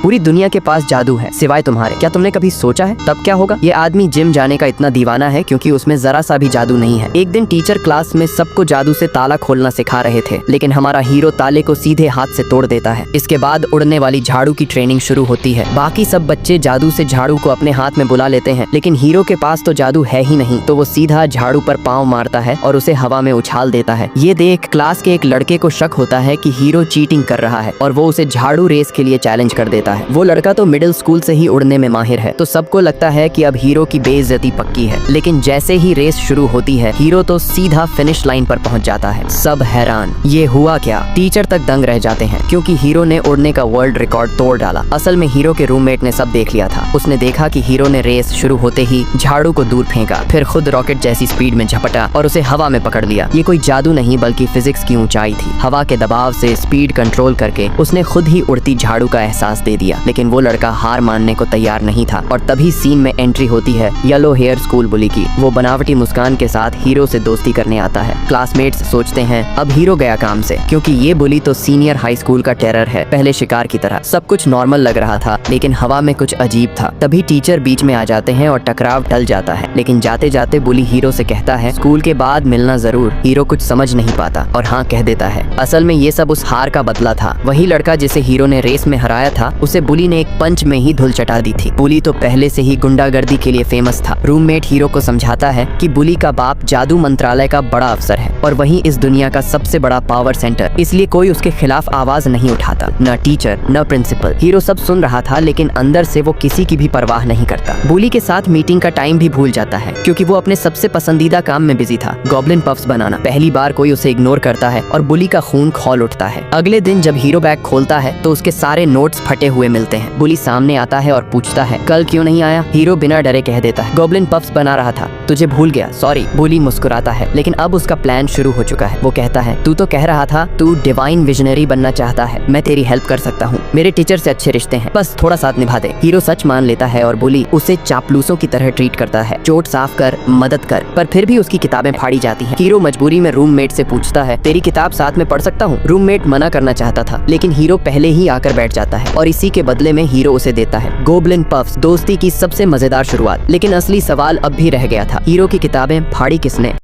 पूरी दुनिया के पास जादू है सिवाय तुम्हारे, क्या तुमने कभी सोचा है तब क्या होगा? ये आदमी जिम जाने का इतना दीवाना है क्योंकि उसमें जरा सा भी जादू नहीं है। एक दिन टीचर क्लास में सबको जादू से ताला खोलना सिखा रहे थे, लेकिन हमारा हीरो ताले को सीधे हाथ से तोड़ देता है। इसके बाद उड़ने वाली झाड़ू की ट्रेनिंग शुरू होती है। बाकी सब बच्चे जादू से झाड़ू को अपने हाथ में बुला लेते हैं, लेकिन हीरो के पास तो जादू है ही नहीं, तो वो सीधा झाड़ू पर पाँव मारता है और उसे हवा में उछाल देता है। ये देख क्लास के एक लड़के को शक होता है कि हीरो चीटिंग कर रहा है और वो उसे झाड़ू रेस के लिए चैलेंज कर देता है। वो लड़का तो मिडिल स्कूल से ही उड़ने में माहिर है, तो सबको लगता है कि अब हीरो की बेइज्जती पक्की है। लेकिन जैसे ही रेस शुरू होती है, हीरो तो सीधा फिनिश लाइन पर पहुंच जाता है। सब हैरान, ये हुआ क्या? टीचर तक दंग रह जाते हैं क्योंकि हीरो ने उड़ने का वर्ल्ड रिकॉर्ड तोड़ डाला। असल में हीरो के रूममेट ने सब देख लिया था। उसने देखा कि हीरो ने रेस शुरू होते ही झाड़ू को दूर फेंका, फिर खुद रॉकेट जैसी स्पीड में झपटा और उसे हवा में पकड़ लिया। ये कोई जादू नहीं बल्कि फिजिक्स की ऊंचाई थी। हवा के दबाव से स्पीड कंट्रोल करके उसने खुद ही उड़ती झाड़ू का एहसास दे दिया। लेकिन वो लड़का हार मानने को तैयार नहीं था और तभी सीन में एंट्री होती है येलो हेयर स्कूल बुली की। वो बनावटी मुस्कान के साथ हीरो से दोस्ती करने आता है। क्लासमेट्स सोचते हैं अब हीरो गया काम से, क्योंकि ये बुली तो सीनियर हाई स्कूल का टेरर है, पहले शिकार की तरह। सब कुछ नॉर्मल लग रहा था, लेकिन हवा में कुछ अजीब था। तभी टीचर बीच में आ जाते हैं और टकराव टल जाता है। लेकिन जाते जाते बुली हीरो से कहता है स्कूल के बाद मिलना जरूर। हीरो कुछ समझ नहीं पाता और हाँ कह देता है। असल में ये सब उस हार का बदला था। वही लड़का जिसे हीरो ने रेस में हराया था, उसे बुली ने एक पंच में ही धुल चटा दी थी। बुली तो पहले से ही गुंडागर्दी के लिए फेमस था। रूममेट हीरो को समझाता है कि बुली का बाप जादू मंत्रालय का बड़ा अफसर है और वही इस दुनिया का सबसे बड़ा पावर सेंटर, इसलिए कोई उसके खिलाफ आवाज नहीं उठाता, न टीचर न प्रिंसिपल। हीरो सब सुन रहा था, लेकिन अंदर से वो किसी की भी परवाह नहीं करता। बुली के साथ मीटिंग का टाइम भी भूल जाता है क्योंकि वो अपने सबसे पसंदीदा काम में बिजी था, गॉब्लिन पफ्स बनाना। पहली बार कोई उसे इग्नोर करता है और बुली का खून खौल उठता है। अगले दिन जब हीरो बैग खोलता है तो उसके सारे नोट्स फटे हुए मिलते हैं। बुली सामने आता है और पूछता है कल क्यों नहीं आया? हीरो बिना डरे कह देता है गॉब्लिन पफ्स बना रहा था, तुझे भूल गया, सॉरी। बुली मुस्कुराता है, लेकिन अब उसका प्लान शुरू हो चुका है। वो कहता है तू तो कह रहा था तू डिवाइन विजनरी बनना चाहता है, मैं तेरी हेल्प कर सकता हूँ, मेरे टीचर से अच्छे रिश्ते हैं, बस थोड़ा साथ निभा दे। हीरो सच मान लेता है और बुली उसे चापलूसों की तरह ट्रीट करता है, चोट साफ कर, मदद कर, पर फिर भी उसकी किताबें फाड़ी जाती हैं। हीरो मजबूरी में रूममेट से पूछता है तेरी किताब साथ में पढ़ सकता हूँ? रूममेट मना करना चाहता था, लेकिन हीरो पहले ही आकर बैठ जाता है और इसी के बदले में हीरो उसे देता है गॉब्लिन पफ्स, दोस्ती की सबसे मजेदार शुरुआत। लेकिन असली सवाल अब भी रह गया था, हीरो की किताबें फाड़ी किसने?